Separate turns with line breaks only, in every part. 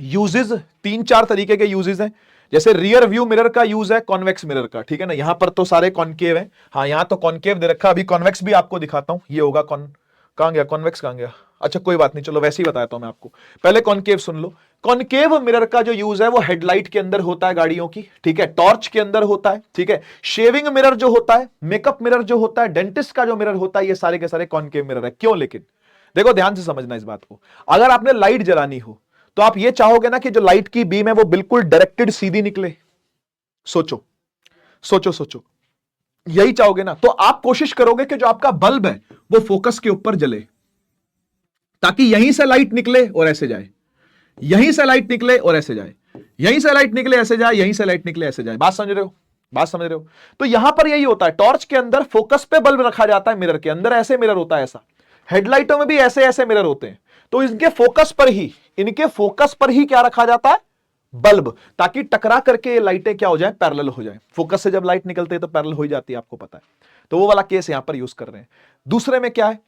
Uses, 3-4 तरीके के uses हैं। जैसे रियर व्यू मिरर का यूज है कॉन्वेक्स मिरर का, ठीक है ना। यहां पर तो सारे कॉनकेव हैं, हाँ यहां तो कॉनकेव दे रखा, अभी कॉन्वेक्स भी आपको दिखाता हूं। ये होगा कहां गया कॉन्वेक्स, कहां गया, अच्छा कोई बात नहीं, चलो वैसे ही बताता हूं मैं आपको। पहले कॉनकेव सुन लो। कॉनकेव मिरर का जो यूज है वो हेडलाइट के अंदर होता है गाड़ियों की, ठीक है, टॉर्च के अंदर होता है, ठीक है। शेविंग मिरर जो होता है, मेकअप मिरर जो होता है, डेंटिस्ट का जो मिरर होता है, ये सारे के सारे कॉनकेव मिरर है। क्यों लेकिन, देखो ध्यान से समझना इस बात को। अगर आपने लाइट जलानी हो तो आप ये चाहोगे ना कि जो लाइट की बीम है वो बिल्कुल डायरेक्टेड सीधी निकले। सोचो सोचो सोचो, यही चाहोगे ना। तो आप कोशिश करोगे कि जो आपका बल्ब है वो फोकस के ऊपर जले, ताकि यहीं से लाइट निकले और ऐसे जाए, यहीं से लाइट निकले और ऐसे जाए, यहीं से लाइट निकले ऐसे जाए, यहीं से लाइट निकले ऐसे जाए। बात समझ रहे हो, बात समझ रहे हो। तो यहां पर यही होता है, टॉर्च के अंदर फोकस पे बल्ब रखा जाता है, मिरर के अंदर ऐसे मिरर होता है, ऐसा। हेडलाइटों में भी ऐसे ऐसे मिरर होते हैं। तो इनके फोकस पर ही, इनके फोकस पर ही क्या रखा जाता है, बल्ब, ताकि टकरा करके ये लाइटें क्या हो जाए, पैरेलल हो जाए। फोकस से जब लाइट निकलती है तो पैरेलल हो ही जाती है, आपको पता है। तो वो वाला केस यहां पर यूज कर रहे हैं। दूसरे में क्या है,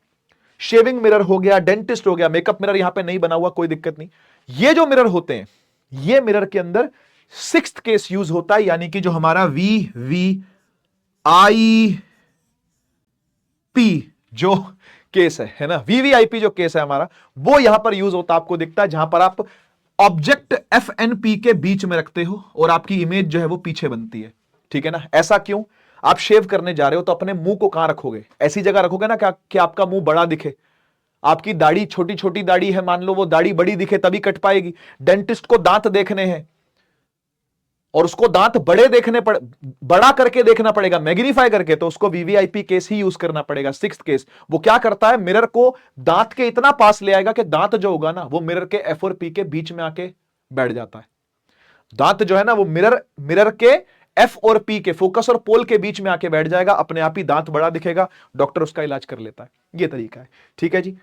शेविंग मिरर हो गया, डेंटिस्ट हो गया, मेकअप मिरर यहां पे नहीं बना हुआ, कोई दिक्कत नहीं। ये जो मिरर होते हैं, ये मिरर के अंदर सिक्स्थ केस यूज होता है, यानी कि जो हमारा वीवीआईपी जो केस है ना, वीवीआईपी जो केस है हमारा, वो यहां पर यूज होता है, आपको दिखता है, जहां पर आप ऑब्जेक्ट एफ एन पी के बीच में रखते हो और आपकी इमेज जो है वो पीछे बनती है, ठीक है ना। ऐसा क्यों, आप शेव करने जा रहे हो तो अपने मुंह को कहां रखोगे, ऐसी जगह रखोगे ना कि आपका मुंह बड़ा दिखे। आपकी दाढ़ी छोटी छोटी दाढ़ी है, मान लो वो दाढ़ी बड़ी दिखे तभी कट पाएगी। डेंटिस्ट को दांत देखने हैं और उसको दांत बड़े देखने पड़, बड़ा करके देखना पड़ेगा, मैग्नीफाई करके, तो उसको वीवीआईपी केस ही यूज करना पड़ेगा, सिक्स्थ केस। वो क्या करता है, मिरर को दांत के इतना पास ले आएगा कि दांत जो होगा ना वो मिरर के एफ और पी के बीच में आके बैठ जाता है। दांत जो है ना वो मिरर के एफ और पी के, फोकस और पोल के बीच में आके बैठ जाएगा, अपने आप ही दांत बड़ा दिखेगा, डॉक्टर उसका इलाज कर लेता है। ये तरीका है, ठीक है जी।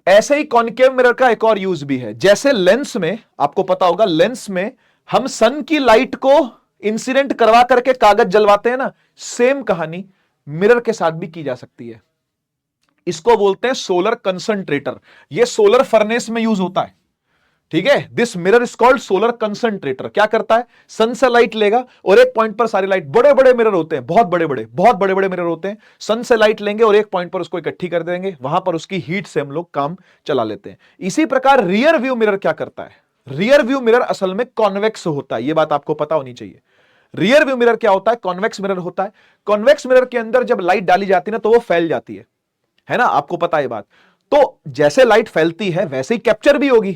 ऐसे ही कॉनकेव मिरर का एक और यूज भी है। जैसे लेंस में, आपको पता होगा, लेंस में हम सन की लाइट को इंसिडेंट करवा करके कागज जलवाते हैं ना, सेम कहानी मिरर के साथ भी की जा सकती है। इसको बोलते हैं सोलर कंसंट्रेटर। ये सोलर फर्नेस में यूज होता है, ठीक है। This mirror is called solar concentrator. क्या करता है, सन से लाइट लेगा और एक पॉइंट पर सारी लाइट, बड़े बड़े मिरर होते हैं, बहुत बड़े बड़े मिरर होते हैं, सन से लाइट लेंगे और एक पॉइंट पर उसको इकट्ठी कर देंगे, वहां पर उसकी हीट से हम लोग काम चला लेते हैं। इसी प्रकार रियर व्यू मिरर क्या करता है, रियर व्यू मिरर असल में कॉन्वेक्स होता है, यह बात आपको पता होनी चाहिए। रियर व्यू मिरर क्या होता है, कॉन्वेक्स मिरर होता है। कॉन्वेक्स मिरर के अंदर जब लाइट डाली जाती है ना तो वो फैल जाती है ना, आपको पता है बात। तो जैसे लाइट फैलती है वैसे ही कैप्चर भी होगी,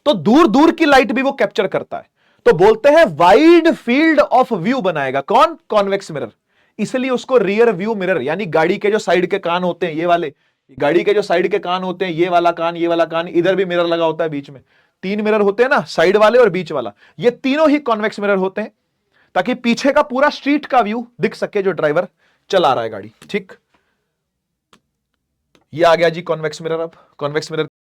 तो दूर दूर की लाइट भी वो कैप्चर करता है। तो बोलते हैं वाइड फील्ड ऑफ व्यू बनाएगा कौन, कॉन्वेक्स मिरर। इसलिए उसको रियर व्यू मिरर, यानी गाड़ी के जो साइड के कान होते हैं, ये वाले गाड़ी के जो साइड के कान होते हैं, ये वाला कान, ये वाला कान, इधर भी मिरर लगा होता है बीच में, 3 मिरर होते हैं ना, साइड वाले और बीच वाला, ये तीनों ही कॉन्वेक्स मिरर होते हैं, ताकि पीछे का पूरा स्ट्रीट का व्यू दिख सके जो ड्राइवर चला रहा है गाड़ी, ठीक। ये आ गया जी कॉन्वेक्स मिरर। अब कॉन्वेक्स मिरर